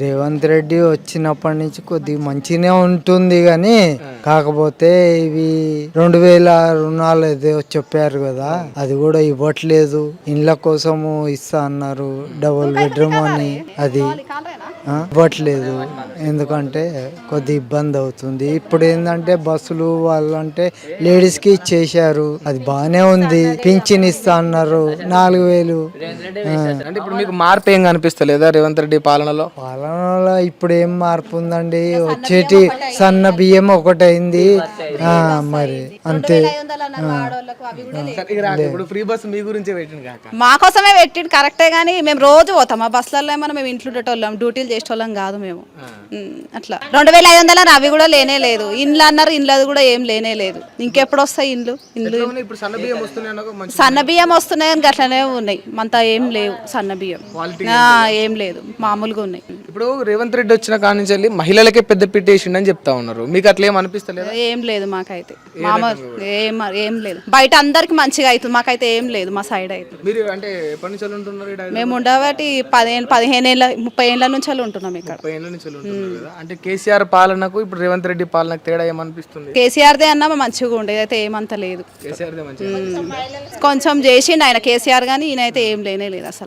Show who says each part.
Speaker 1: రేవంత్ రెడ్డి వచ్చినప్పటి నుంచి కొద్దిగా మంచిగానే ఉంటుంది కానీ కాకపోతే ఇవి 2000 రుణాలు ఏదో చెప్పారు కదా అది కూడా ఇవ్వట్లేదు. ఇండ్ల కోసము ఇస్తా అన్నారు, డబుల్ బెడ్రూమ్ అని, అది ఇవ్వట్లేదు. ఎందుకంటే కొద్ది ఇబ్బంది అవుతుంది. ఇప్పుడు ఏంటంటే బస్సులు వాళ్ళంటే లేడీస్ కి ఇచ్చేసారు, అది బాగానే ఉంది. పింఛన్ ఇస్తా అన్నారు 4000.
Speaker 2: అంటే ఇప్పుడు మీకు మార్పు ఏం కనిపిస్తలేదా రేవంత్ రెడ్డి పాలనలో?
Speaker 1: పాలనలో ఇప్పుడు ఏం మార్పు ఉందండి? వచ్చేటి సన్న బియ్యం ఒకటైంది. మరి అంతే.
Speaker 2: ఇప్పుడు ఫ్రీ బస్ మీ గురించే పెట్టింది కాక
Speaker 3: మా కోసమే పెట్టిండు కరెక్టే, కానీ మేము రోజు పోతాం ఆ బస్సులలో. ఏమన్నా మేము ఇంట్లో ఉండేటోళ్ళం, డ్యూటీలు చేసేటోళ్ళం కాదు మేము. అట్లా 2500 అవి కూడా లేనే లేదు. ఇండ్లు అన్నారు, ఇండ్లు కూడా ఏం లేనే లేదు. ఇంకెప్పుడు వస్తాయి ఇండ్లు?
Speaker 2: ఇప్పుడు సన్న బియ్యం వస్తున్నాయి,
Speaker 3: సన్న బియ్యం వస్తున్నాయి కానీ అట్లనే ఉన్నాయి. అంతా ఏం లేవు సన్న బియ్యం, ఏం లేదు, మామూలుగా ఉన్నాయి.
Speaker 2: ఇప్పుడు రేవంత్ రెడ్డి వచ్చిన కాడ నుంచి వెళ్ళి మహిళలకే పెద్ద పెట్టేసిండని చెప్తా ఉన్నారు. మీకు అట్లా ఏం అనిపిస్తలేదు?
Speaker 3: ఏం లేదు మాకైతే, ఏం లేదు. బయట అందరికి మంచిగా అవుతుంది, మాకైతే ఏం లేదు. మా సైడ్ అయితే
Speaker 2: మీరు అంటే ఎప్పటి నుంచి ఉంటున్నారు?
Speaker 3: మేము ఉండబట్టి 15 ఏళ్ళ 30 ఏళ్ళ నుంచి ఉంటున్నాం ఇక్కడ.
Speaker 2: 30 ఏళ్ళ నుంచి ఉంటున్నారు కదా. అంటే కేసీఆర్ పాలనకు ఇప్పుడు రేవంత్ రెడ్డి పాలనకు తేడా ఏమనిపిస్తుంది?
Speaker 3: కేసీఆర్దే అన్నా మంచిగా ఉండేది, అయితే ఏమంత లేదు.
Speaker 2: కేసీఆర్దే మంచిగా
Speaker 3: కొంచెం చేసిండు ఆయన కేసీఆర్, కానీ ఈయన అయితే ఏం లేనే లేదు అసలు.